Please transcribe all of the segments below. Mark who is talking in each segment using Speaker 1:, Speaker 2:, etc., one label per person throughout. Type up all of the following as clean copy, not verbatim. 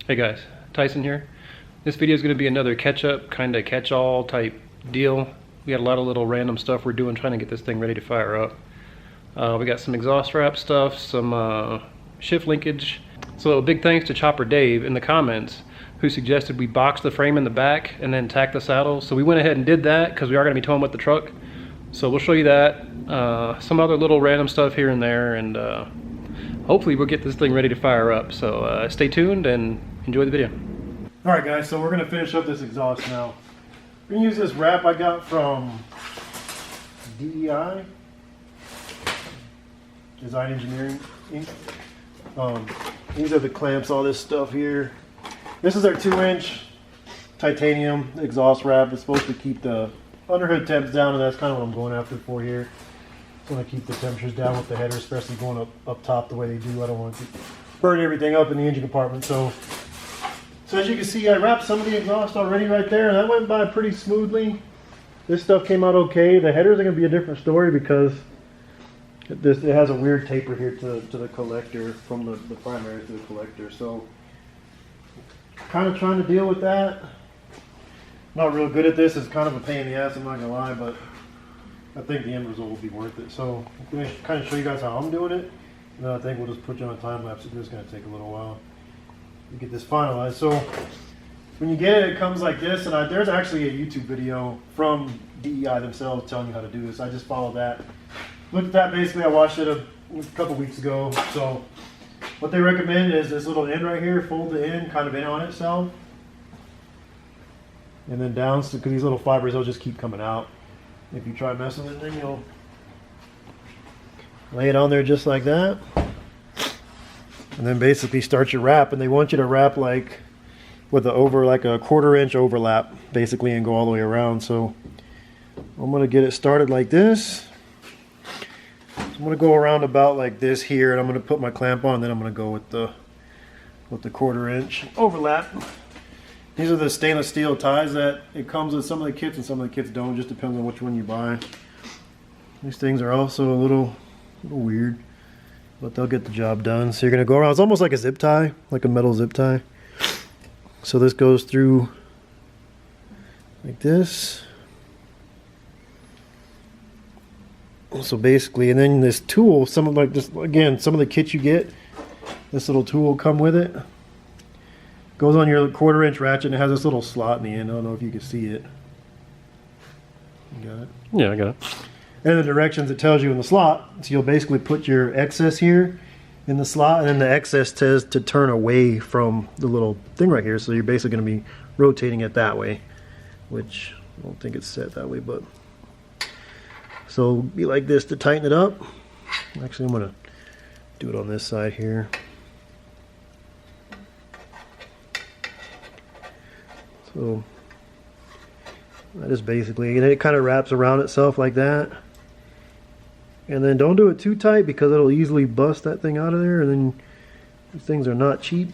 Speaker 1: Hey guys, Tyson here. This video is going to be another catch-up, kind of catch-all type deal. We got a lot of little random stuff we're doing trying to get this thing ready to fire up. We got some exhaust wrap stuff, some shift linkage. So a big thanks to Chopper Dave in the comments who suggested we box the frame in the back and then tack the saddle. So we went ahead and did that because we are going to be towing with the truck. So we'll show you that. Some other little random stuff here and there, and hopefully we'll get this thing ready to fire up. So stay tuned and enjoy the video.
Speaker 2: All right, guys, so we're going to finish up this exhaust now. We're going to use this wrap I got from DEI, Design Engineering Inc. These are the clamps, all this stuff here. This is our 2-inch titanium exhaust wrap. It's supposed to keep the underhood temps down, and that's kind of what I'm going after for here. It's going to keep the temperatures down with the header, especially going up top the way they do. I don't want to burn everything up in the engine compartment. So as you can see, I wrapped some of the exhaust already right there, and that went by pretty smoothly. This stuff came out okay. The headers are going to be a different story because it has a weird taper here to the collector, from the primary to the collector. So kind of trying to deal with that. Not real good at this. It's kind of a pain in the ass, I'm not going to lie, but I think the end result will be worth it. So I'm going to kind of show you guys how I'm doing it, and then I think we'll just put you on a time lapse. It's just going to take a little while to get this finalized. So when you get it, it comes like this, and there's actually a YouTube video from DEI themselves telling you how to do this. I just followed that. Looked at that, basically. I watched it a couple weeks ago. So what they recommend is this little end right here, fold the end kind of in on itself, and then down, because these little fibers, they'll just keep coming out. If you try messing with it, then you'll lay it on there just like that, and then basically start your wrap. And they want you to wrap like with like a 1/4 inch overlap, basically, and go all the way around. So I'm going to get it started like this. So I'm going to go around about like this here, and I'm going to put my clamp on, and then I'm going to go with the 1/4 inch overlap. These are the stainless steel ties that it comes with some of the kits, and some of the kits don't. It just depends on which one you buy. These things are also a little weird, but they'll get the job done. So you're going to go around. It's almost like a zip tie, like a metal zip tie. So this goes through like this. So basically, and then this tool, some of the kits you get, this little tool will come with it. Goes on your 1/4 inch ratchet, and it has this little slot in the end. I don't know if you can see it. You got it?
Speaker 1: Yeah, I got it.
Speaker 2: And the directions it tells you in the slot. So you'll basically put your excess here in the slot, and then the excess says to turn away from the little thing right here. So you're basically going to be rotating it that way, which I don't think it's set that way, but so it'll be like this to tighten it up. Actually, I'm going to do it on this side here. So that is basically, and it kind of wraps around itself like that. And then don't do it too tight because it'll easily bust that thing out of there, and then these things are not cheap.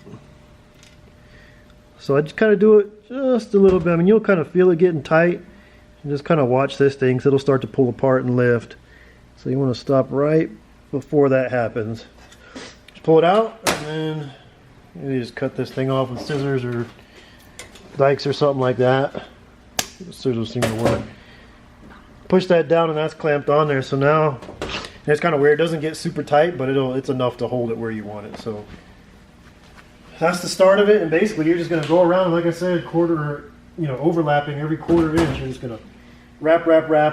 Speaker 2: So I just kind of do it just a little bit. I mean, you'll kind of feel it getting tight, and just kind of watch this thing because it'll start to pull apart and lift. So you want to stop right before that happens. Just pull it out, and then you just cut this thing off with scissors or dikes or something like that. The scissors seem to work. Push that down, and that's clamped on there. So now, and it's kind of weird. It doesn't get super tight, but it's enough to hold it where you want it. So that's the start of it. And basically, you're just going to go around, like I said, overlapping every 1/4 inch. You're just going to wrap,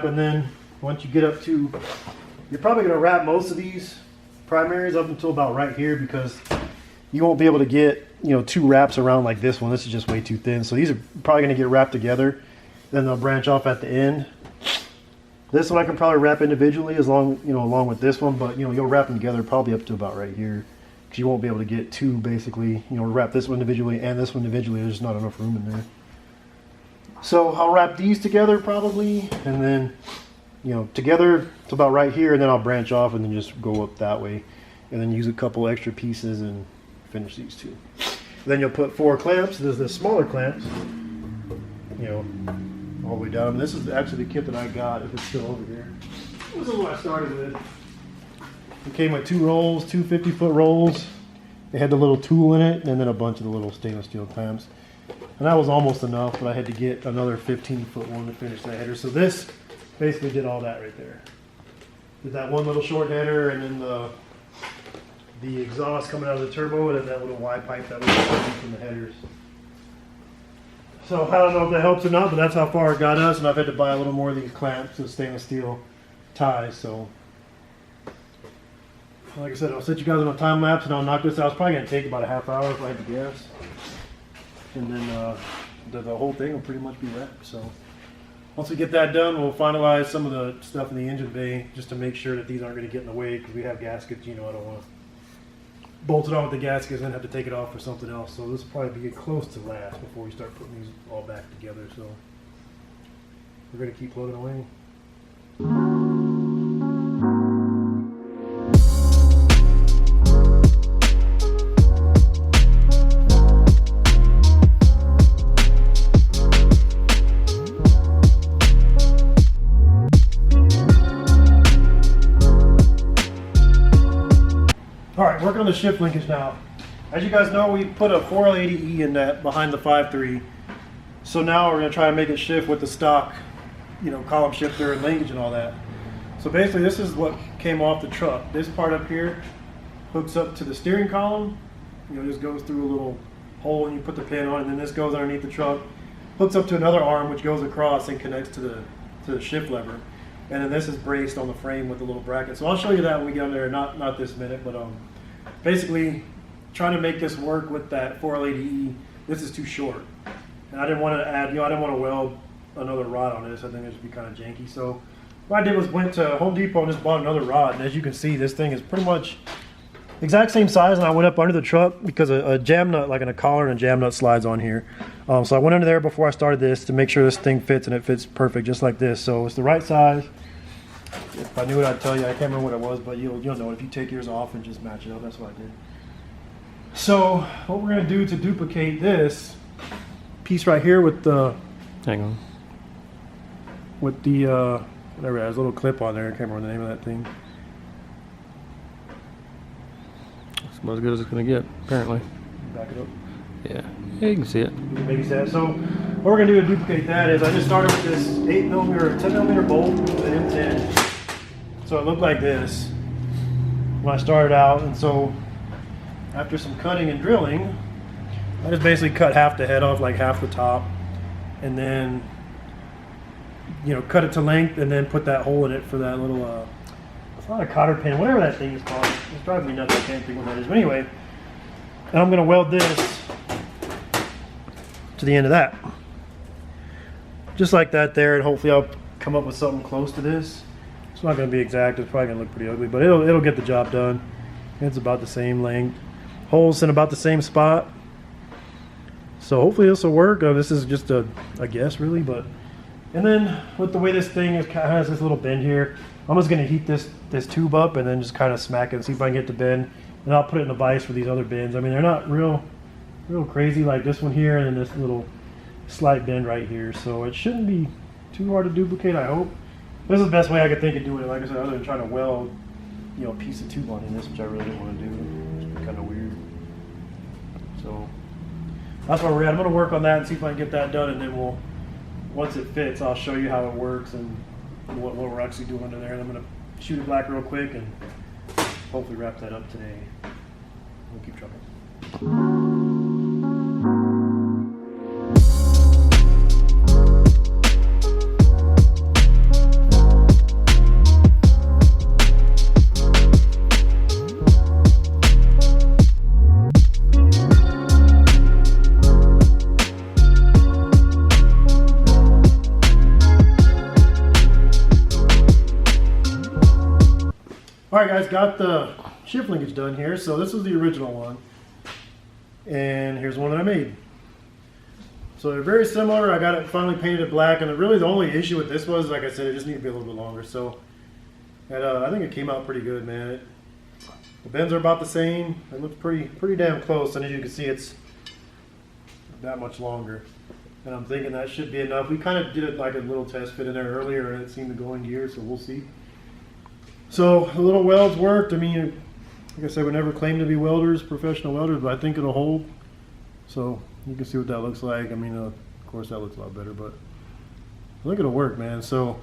Speaker 2: and then once you get up to, you're probably going to wrap most of these primaries up until about right here, because you won't be able to get 2 wraps around like this one. This is just way too thin. So these are probably going to get wrapped together. Then they'll branch off at the end. This one I can probably wrap individually along with this one, but you'll wrap them together probably up to about right here, because you won't be able to get 2 basically. Wrap this one individually and this one individually. There's not enough room in there. So I'll wrap these together probably, and then together to about right here, and then I'll branch off and then just go up that way, and then use a couple extra pieces and finish these 2. Then you'll put 4 clamps. There's the smaller clamps, all the way down. And this is actually the kit that I got, if it's still over here. This is what I started with. It came with 2 rolls, 2 50-foot rolls, It had the little tool in it and then a bunch of the little stainless steel clamps. And that was almost enough, but I had to get another 15-foot one to finish that header. So this basically did all that right there. Did that one little short header and then the exhaust coming out of the turbo and then that little Y pipe that was coming from the headers. So I don't know if that helps or not, but that's how far it got us, and I've had to buy a little more of these clamps and stainless steel ties. So like I said, I'll set you guys on a time lapse and I'll knock this out. It's probably going to take about a half hour if I had to guess. And then the whole thing will pretty much be wrapped. So once we get that done, we'll finalize some of the stuff in the engine bay just to make sure that these aren't going to get in the way, because we have gaskets. You know, I don't want to bolt it on with the gaskets and then have to take it off for something else. So this will probably be close to last before we start putting these all back together. So we're going to keep plugging away. Alright, working on the shift linkage now. As you guys know, we put a 4L80E in that behind the 5.3. So now we're going to try to make it shift with the stock, you know, column shifter and linkage and all that. So basically this is what came off the truck. This part up here hooks up to the steering column. You know, just goes through a little hole and you put the pin on, and then this goes underneath the truck, hooks up to another arm which goes across and connects to the shift lever. And then this is braced on the frame with a little bracket. So I'll show you that when we get on there, not this minute, but basically trying to make this work with that 4L80E. This is too short. And I didn't want to add, you know, I didn't want to weld another rod on this. I think it would be kind of janky. So what I did was went to Home Depot and just bought another rod. And as you can see, this thing is pretty much exact same size, and I went up under the truck because a jam nut, like in a collar, and a jam nut slides on here. So I went under there before I started this to make sure this thing fits, and it fits perfect just like this. So it's the right size. If I knew it, I'd tell you. I can't remember what it was, but you'll know it if you take yours off and just match it up. That's what I did. So what we're going to do to duplicate this piece right here with the,
Speaker 1: hang on,
Speaker 2: with the whatever, there's a little clip on there. I can't remember the name of that thing.
Speaker 1: it's about as good as it's going to get, apparently.
Speaker 2: Back it up.
Speaker 1: Yeah, you can see it.
Speaker 2: You can maybe see that. So what we're going to do to duplicate that is I just started with this 8mm or 10mm bolt with an M10. So it looked like this when I started out, and so after some cutting and drilling, I just basically cut half the head off, like half the top, and then, you know, cut it to length, and then put that hole in it for that little, it's not a cotter pin, whatever that thing is called. It's driving me nuts, I can't think what that is. But anyway, and I'm going to weld this to the end of that. Just like that there, and hopefully I'll come up with something close to this. It's not going to be exact, it's probably going to look pretty ugly, but it'll get the job done. It's about the same length. Holes in about the same spot. So hopefully this will work. This is just a guess really, but and then with the way this thing is, kind of has this little bend here, I'm just going to heat this tube up and then just kind of smack it and see if I can get the bend, and I'll put it in the vise for these other bends. I mean, they're not real crazy, like this one here and then this little slight bend right here, so it shouldn't be too hard to duplicate, I hope. This is the best way I could think of doing it, like I said, other than trying to weld, you know, a piece of tube on in this, which I really didn't want to do. It's kind of weird. So that's where we're at. I'm going to work on that and see if I can get that done, and then once it fits, I'll show you how it works and what we're actually doing under there. And I'm going to shoot it black real quick and hopefully wrap that up today. We'll keep trucking. Alright guys, got the shift linkage done here. So this was the original one, and here's one that I made. So they're very similar. I got it finally painted black, and really the only issue with this was, like I said, it just needed to be a little bit longer. So I think it came out pretty good, man. The bends are about the same. It looks pretty damn close, and as you can see, it's that much longer. And I'm thinking that should be enough. We kind of did it like a little test fit in there earlier, and it seemed to go in gear, so we'll see. So the little welds worked. I mean, Like I said, we never claimed to be welders, professional welders, but I think it'll hold. So you can see what that looks like. I mean, of course that looks a lot better, but I think it'll work, man. So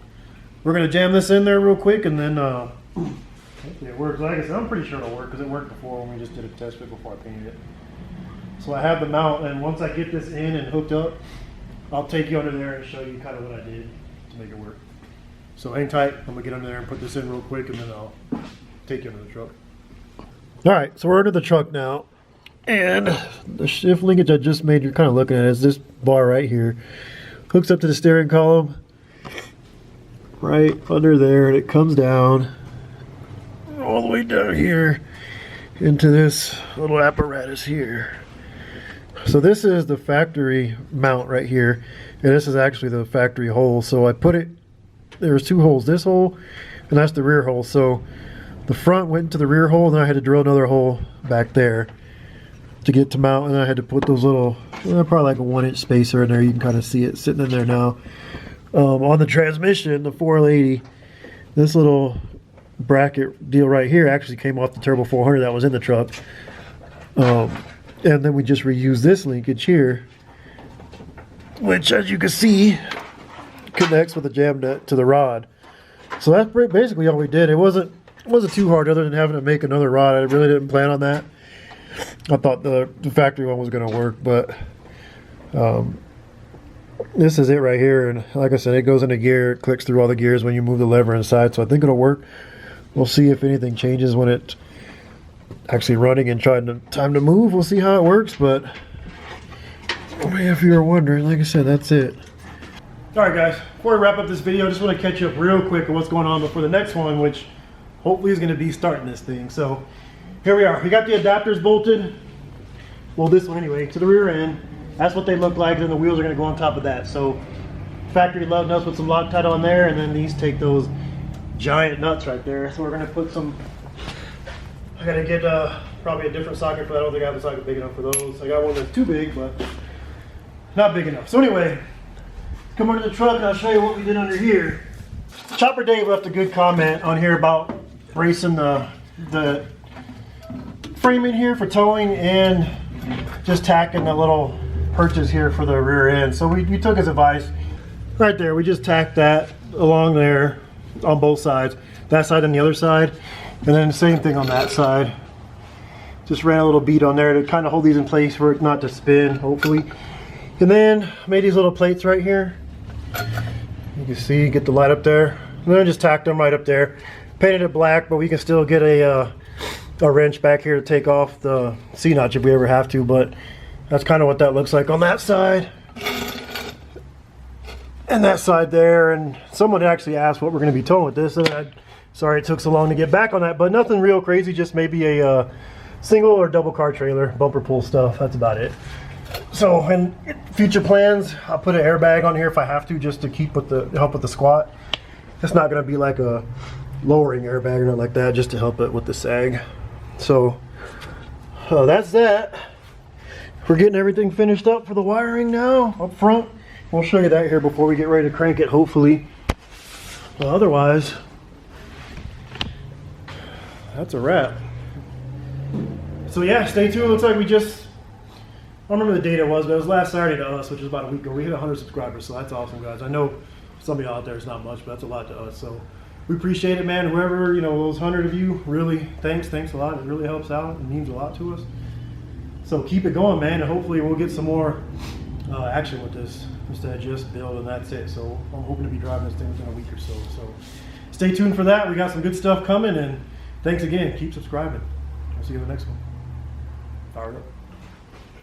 Speaker 2: we're gonna jam this in there real quick, and then hopefully it works. Like I said, I'm pretty sure it'll work because it worked before when we just did a test fit before I painted it. So I have the mount, and once I get this in and hooked up, I'll take you under there and show you kind of what I did to make it work. So hang tight. I'm gonna get under there and put this in real quick, and then I'll take you under the truck. All right, so we're under the truck now, and the shift linkage I just made, you're kind of looking at it, is this bar right here. Hooks up to the steering column, right under there, and it comes down all the way down here into this little apparatus here. So this is the factory mount right here, and this is actually the factory hole. So I put it, there's two holes, this hole and that's the rear hole. So the front went into the rear hole, and then I had to drill another hole back there to get to mount, and then I had to put those little, probably like a 1-inch spacer in there. You can kind of see it sitting in there now. On the transmission, the 480, this little bracket deal right here actually came off the Turbo 400 that was in the truck. And then we just reused this linkage here, which, as you can see, connects with the jam nut to the rod. So that's basically all we did. It wasn't too hard, other than having to make another rod. I really didn't plan on that. I thought the factory one was going to work, but this is it right here. And like I said, it goes into gear. It clicks through all the gears when you move the lever inside. So I think it'll work. We'll see if anything changes when it's actually running and time to move. We'll see how it works. But if you were wondering, like I said, that's it. All right, guys. Before we wrap up this video, I just want to catch you up real quick on what's going on before the next one, which hopefully is going to be starting this thing. So here we are. We got the adapters bolted. Well, this one anyway, to the rear end. That's what they look like. Then the wheels are going to go on top of that. So factory love nuts with some Loctite on there, and then these take those giant nuts right there. So we're going to put some. I got to get probably a different socket for that. I don't think I have a socket big enough for those. I got one that's too big, but not big enough. So anyway, come under the truck and I'll show you what we did under here. Chopper Dave left a good comment on here about bracing the frame in here for towing and just tacking the little perches here for the rear end. So we took his advice right there. We just tacked that along there on both sides, that side and the other side, and then the same thing on that side. Just ran a little bead on there to kind of hold these in place for it not to spin, hopefully. And then made these little plates right here. You can see, get the light up there. And then I just tacked them right up there. Painted it black, but we can still get a wrench back here to take off the C-notch if we ever have to. But that's kind of what that looks like on that side. And that side there. And someone actually asked what we're going to be towing with this. And sorry it took so long to get back on that. But nothing real crazy, just maybe a single or double car trailer, bumper pull stuff. That's about it. So in future plans, I'll put an airbag on here if I have to, just to help with the squat. It's not going to be like a lowering airbag or nothing like that, just to help it with the sag. So that's that. We're getting everything finished up for the wiring now up front. We'll show you that here before we get ready to crank it, hopefully. Well, otherwise, that's a wrap. So yeah, stay tuned. Looks like we just, I don't remember the date it was, but it was last Saturday to us, which is about a week ago. We hit 100 subscribers, so that's awesome, guys. I know some of y'all out there is not much, but that's a lot to us. So we appreciate it, man. Whoever, those 100 of you, really, thanks a lot. It really helps out. It means a lot to us. So keep it going, man, and hopefully we'll get some more action with this instead of just build and that's it. So I'm hoping to be driving this thing within a week or so. So stay tuned for that. We got some good stuff coming, and thanks again. Keep subscribing. I'll see you in the next one. Fire it up.